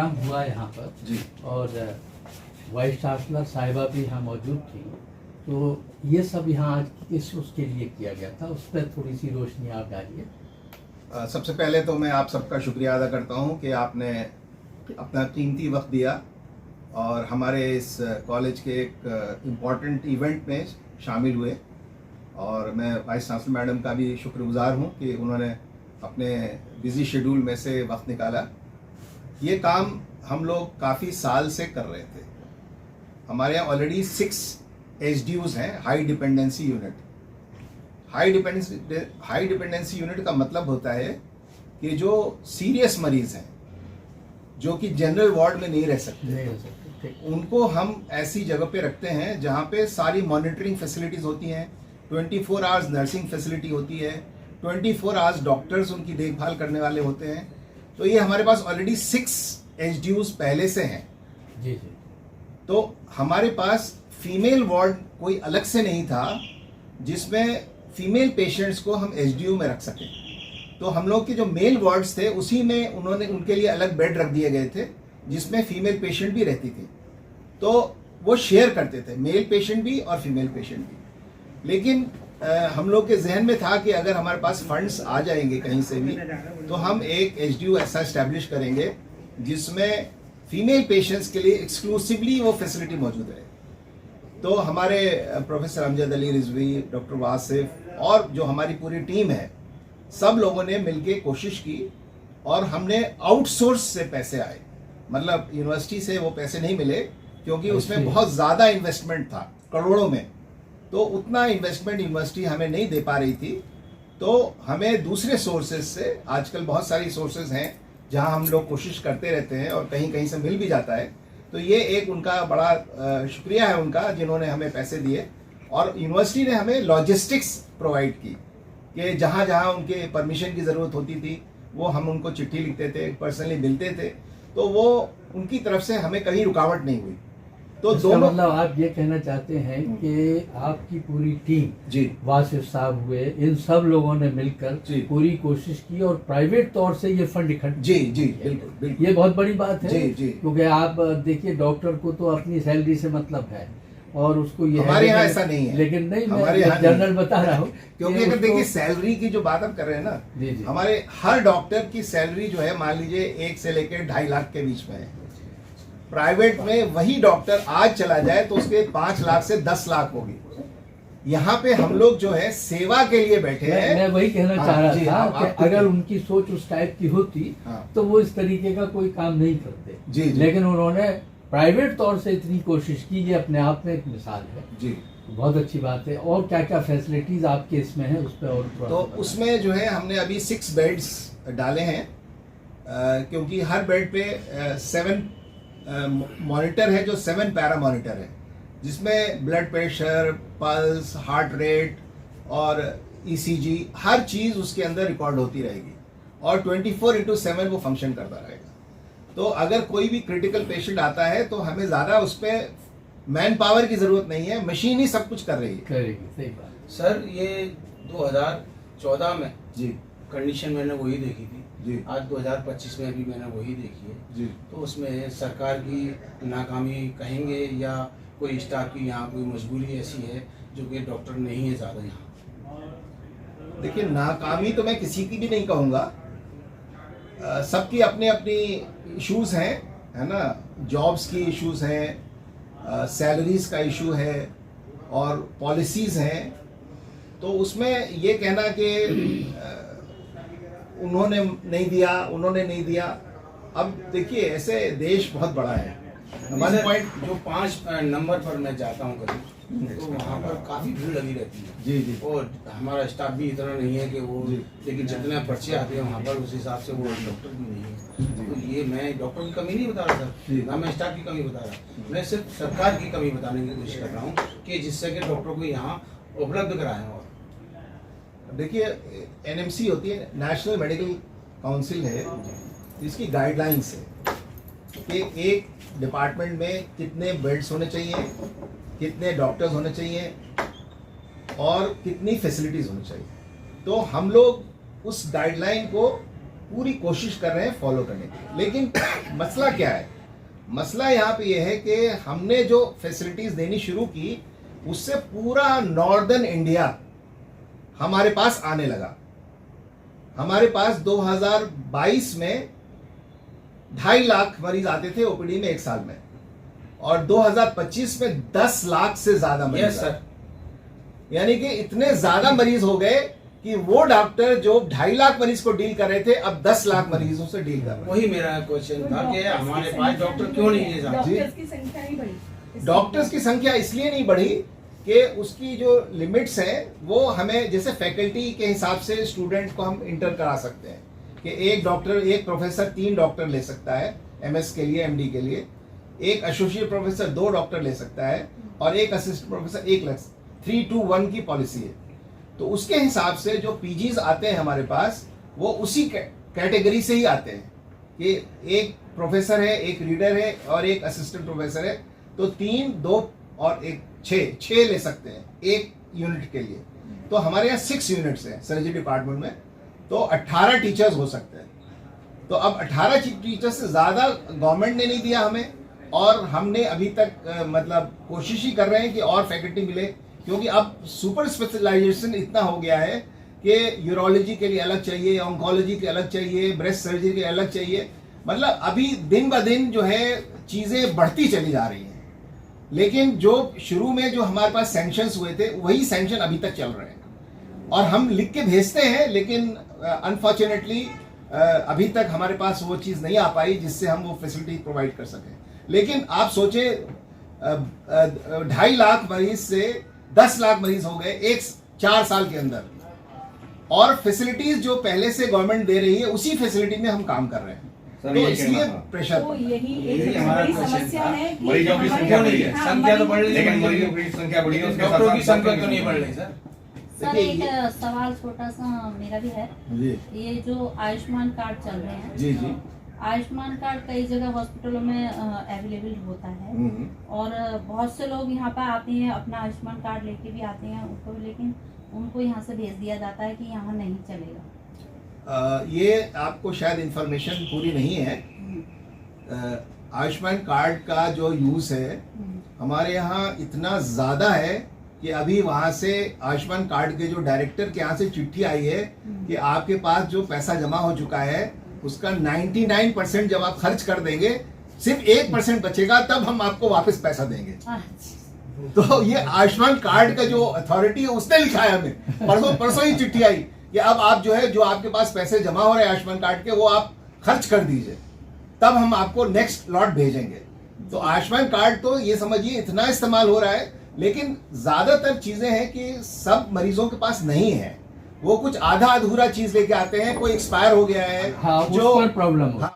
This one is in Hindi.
काम हुआ यहाँ पर जी। और वाइस चांसलर साहिबा भी यहाँ मौजूद थी, तो ये सब यहाँ आज किस उसके लिए किया गया था, उस पर थोड़ी सी रोशनी आप डालिए। सबसे पहले तो मैं आप सबका शुक्रिया अदा करता हूँ कि आपने अपना कीमती वक्त दिया और हमारे इस कॉलेज के एक इम्पॉर्टेंट इवेंट में शामिल हुए। और मैं वाइस चांसलर मैडम का भी शुक्रगुजार हूँ कि उन्होंने अपने बिज़ी शेड्यूल में से वक्त निकाला। ये काम हम लोग काफ़ी साल से कर रहे थे। हमारे यहाँ ऑलरेडी 6 HDUs हैं, high dependency unit. High dependency unit का मतलब होता है कि जो सीरियस मरीज़ हैं, जो कि जनरल वार्ड में नहीं रह सकते, उनको हम ऐसी जगह पे रखते हैं जहाँ पे सारी मॉनिटरिंग फैसिलिटीज़ होती हैं, 24 आवर्स नर्सिंग फैसिलिटी होती है, 24 आवर्स डॉक्टर्स उनकी देखभाल करने वाले होते हैं। तो ये हमारे पास ऑलरेडी 6 HDUs पहले से हैं। जी जी। तो हमारे पास फीमेल वार्ड कोई अलग से नहीं था जिसमें फीमेल पेशेंट्स को हम HDU में रख सकें। तो हम लोग के जो मेल वार्ड्स थे उसी में उन्होंने उनके लिए अलग बेड रख दिए गए थे जिसमें फीमेल पेशेंट भी रहती थी। तो वो शेयर करते थे, मेल पेशेंट भी और फीमेल पेशेंट भी। लेकिन हम लोग के जहन में था कि अगर हमारे पास फंड्स आ जाएंगे कहीं से भी तो हम एक HDU ऐसा इस्टेब्लिश करेंगे जिसमें फीमेल पेशेंट्स के लिए एक्सक्लूसिवली वो फैसिलिटी मौजूद है। तो हमारे प्रोफेसर अमजद अली रिजवी, डॉक्टर वासिफ और जो हमारी पूरी टीम है, सब लोगों ने मिलके कोशिश की और हमने आउटसोर्स से पैसे आए। मतलब यूनिवर्सिटी से वो पैसे नहीं मिले क्योंकि उसमें बहुत ज़्यादा इन्वेस्टमेंट था, करोड़ों में। तो उतना इन्वेस्टमेंट यूनिवर्सिटी हमें नहीं दे पा रही थी, तो हमें दूसरे सोर्सेज से, आजकल बहुत सारी सोर्सेज हैं जहां हम लोग कोशिश करते रहते हैं और कहीं कहीं से मिल भी जाता है। तो ये एक उनका बड़ा शुक्रिया है उनका, जिन्होंने हमें पैसे दिए। और यूनिवर्सिटी ने हमें लॉजिस्टिक्स प्रोवाइड की कि जहां जहां उनके परमिशन की ज़रूरत होती थी वो हम उनको चिट्ठी लिखते थे, पर्सनली मिलते थे। तो वो उनकी तरफ से हमें कहीं रुकावट नहीं हुई। तो दोनों मतलब आप ये कहना चाहते हैं कि आपकी पूरी टीम, जी, वासिफ साहब हुए, इन सब लोगों ने मिलकर पूरी कोशिश की और प्राइवेट तौर से ये फंड इकट्ठा। जी जी, बिल्कुल बिल्कुल, ये बहुत बड़ी बात है। जी जी। क्योंकि आप देखिए, डॉक्टर को तो अपनी सैलरी से मतलब है और उसको ये हमारे यहाँ ऐसा नहीं है। लेकिन नहीं, हमारे मैं जनरल बता रहा हूँ क्योंकि अगर देखिए सैलरी की जो बात आप कर रहे हैं ना, जी जी, हमारे हर डॉक्टर की सैलरी जो है, मान लीजिए 1 से लेकर 2.5 लाख के बीच में है। प्राइवेट में वही डॉक्टर आज चला जाए तो उसके 5 लाख से 10 लाख होगी। यहाँ पे हम लोग जो है सेवा के लिए बैठे हैं। मैं वही कहना चाह रहा था कि आपको अगर उनकी सोच उस टाइप की होती तो वो इस तरीके का कोई काम नहीं करते। जी जी। लेकिन उन्होंने प्राइवेट तौर से इतनी कोशिश की, ये अपने आप में एक मिसाल है जी, बहुत अच्छी बात है। और क्या क्या फैसिलिटीज आपके इसमें है उस पर और तो उसमें जो है हमने अभी 6 बेड्स डाले हैं, क्योंकि हर बेड पे 7 मॉनिटर है, जो 7 पैरा मॉनिटर है, जिसमें blood pressure, pulse, heart rate और ECG हर चीज़ उसके अंदर रिकॉर्ड होती रहेगी और 24/7 वो फंक्शन करता रहेगा। तो अगर कोई भी क्रिटिकल पेशेंट आता है तो हमें ज़्यादा उस पर मैन पावर की ज़रूरत नहीं है, मशीन ही सब कुछ कर रही है। करेगी, सही बात। सर, ये 2014 में जी कंडीशन मैंने वही देखी थी जी, आज 2025 में भी मैंने वही देखी है जी। तो उसमें सरकार की नाकामी कहेंगे या कोई स्टाफ की यहाँ कोई मजबूरी ऐसी है जो कि डॉक्टर नहीं है ज़्यादा यहाँ? देखिए, नाकामी तो मैं किसी की भी नहीं कहूँगा, सबकी अपनी अपनी इश्यूज हैं, है ना। जॉब्स की इश्यूज हैं, सैलरीज का इशू है और पॉलिसीज हैं। तो उसमें ये कहना कि उन्होंने नहीं दिया, अब देखिए ऐसे देश बहुत बड़ा है। हमारे पॉइंट जो 5 नंबर पर मैं जाता हूँ कभी तो वहाँ पर काफ़ी भीड़ लगी रहती है। जी जी। और हमारा स्टाफ भी इतना नहीं है कि वो, लेकिन जितने पर्चे आते हैं वहाँ पर उस हिसाब से वो डॉक्टर भी नहीं है। तो ये मैं डॉक्टर की कमी नहीं बता रहा था, ना मैं स्टाफ की कमी बता रहा, मैं सिर्फ सरकार की कमी बताने की कोशिश कर रहा हूँ कि जिससे कि डॉक्टर को यहाँ उपलब्ध कराएं। और देखिए, NMC होती है, नेशनल मेडिकल काउंसिल है, जिसकी गाइडलाइंस है कि एक डिपार्टमेंट में कितने बेड्स होने चाहिए, कितने डॉक्टर्स होने चाहिए और कितनी फैसिलिटीज़ होनी चाहिए। तो हम लोग उस गाइडलाइन को पूरी कोशिश कर रहे हैं फॉलो करने की। लेकिन मसला क्या है? मसला यहाँ पे ये है कि हमने जो फैसिलिटीज देनी शुरू की उससे पूरा नॉर्दर्न इंडिया हमारे पास आने लगा। हमारे पास 2022 में 2.5 लाख मरीज आते थे ओपीडी में एक साल में, और 2025 में 10 लाख से ज्यादा मरीज। Yes sir. यानी कि इतने ज्यादा मरीज हो गए कि वो डॉक्टर जो 2.5 लाख मरीज को डील कर रहे थे अब 10 लाख मरीजों से डील कर रहे हैं। वही मेरा क्वेश्चन था कि हमारे पास डॉक्टर क्यों नहीं है साहब? डॉक्टर्स की संख्या नहीं बढ़ी। डॉक्टर्स की संख्या इसलिए नहीं बढ़ी कि उसकी जो लिमिट्स हैं वो हमें, जैसे फैकल्टी के हिसाब से स्टूडेंट को हम इंटर करा सकते हैं कि एक डॉक्टर, एक प्रोफेसर 3 डॉक्टर ले सकता है एमएस के लिए, एमडी के लिए, एक एसोसिएट प्रोफेसर 2 डॉक्टर ले सकता है, और एक असिस्टेंट प्रोफेसर 1 लग। 3-2-1 की पॉलिसी है। तो उसके हिसाब से जो पीजीज आते हैं हमारे पास वो उसी कैटेगरी से ही आते हैं कि एक प्रोफेसर है, एक रीडर है और एक असिस्टेंट प्रोफेसर है, तो 3, 2 और 1 6 ले सकते हैं एक यूनिट के लिए। तो हमारे यहाँ 6 यूनिट्स हैं सर्जरी डिपार्टमेंट में, तो 18 टीचर्स हो सकते हैं। तो अब 18 टीचर्स से ज़्यादा गवर्नमेंट ने नहीं दिया हमें, और हमने अभी तक मतलब कोशिश ही कर रहे हैं कि और फैकल्टी मिले, क्योंकि अब सुपर स्पेशलाइजेशन इतना हो गया है कि यूरोलॉजी के लिए अलग चाहिए, ऑन्कोलॉजी के अलग चाहिए, ब्रेस्ट सर्जरी के अलग चाहिए। मतलब अभी दिन ब दिन जो है चीज़ें बढ़ती चली जा रही हैं। लेकिन जो शुरू में जो हमारे पास सैंक्शंस हुए थे वही सैंक्शन अभी तक चल रहे हैं, और हम लिख के भेजते हैं, लेकिन अनफॉर्चुनेटली अभी तक हमारे पास वो चीज़ नहीं आ पाई जिससे हम वो फैसिलिटी प्रोवाइड कर सकें। लेकिन आप सोचें 2.5 लाख मरीज से 10 लाख मरीज हो गए 4 साल के अंदर, और फैसिलिटीज जो पहले से गवर्नमेंट दे रही है उसी फैसिलिटी में हम काम कर रहे हैं। सर, तो ये इसलिए कहना था। प्रेशर तो यही यही एक हमारा बड़ी क्वेश्चन समस्या था। है कि मरीजों की हमारे- संख्या बढ़ी है। हाँ, संख्या तो बढ़ रही है, लेकिन मरीजों की संख्या बढ़ी है, उसके साथ डॉक्टरों की साथ संख्या क्यों नहीं बढ़ रही सर? सर देखिए, एक सवाल छोटा सा मेरा भी है। जी ये जो आयुष्मान कार्ड चल रहे हैं, जी जी आयुष्मान कार्ड कई जगह हॉस्पिटलों में अवेलेबल होता है, और बहुत से लोग यहाँ पर आते हैं अपना आयुष्मान कार्ड लेके भी आते हैं उनको, लेकिन उनको यहाँ से भेज दिया जाता है कि यहाँ नहीं चलेगा। ये आपको शायद इंफॉर्मेशन पूरी नहीं है। आयुष्मान कार्ड का जो यूज़ है हमारे यहाँ इतना ज़्यादा है कि अभी वहाँ से आयुष्मान कार्ड के जो डायरेक्टर के यहाँ से चिट्ठी आई है कि आपके पास जो पैसा जमा हो चुका है उसका 99% जब आप खर्च कर देंगे सिर्फ 1% बचेगा, तब हम आपको वापस पैसा देंगे। तो ये आयुष्मान कार्ड का जो अथॉरिटी है उसने लिखा है हमें, परसों ही चिट्ठी आई कि अब आप जो है, जो आपके पास पैसे जमा हो रहे हैं आयुष्मान कार्ड के, वो आप खर्च कर दीजिए, तब हम आपको नेक्स्ट लॉट भेजेंगे। तो आयुष्मान कार्ड तो ये समझिए इतना इस्तेमाल हो रहा है, लेकिन ज्यादातर चीजें हैं कि सब मरीजों के पास नहीं है। वो कुछ आधा अधूरा चीज लेके आते हैं, कोई एक्सपायर हो गया है, हाँ, उस जो पर प्रॉब्लम हो। हाँ,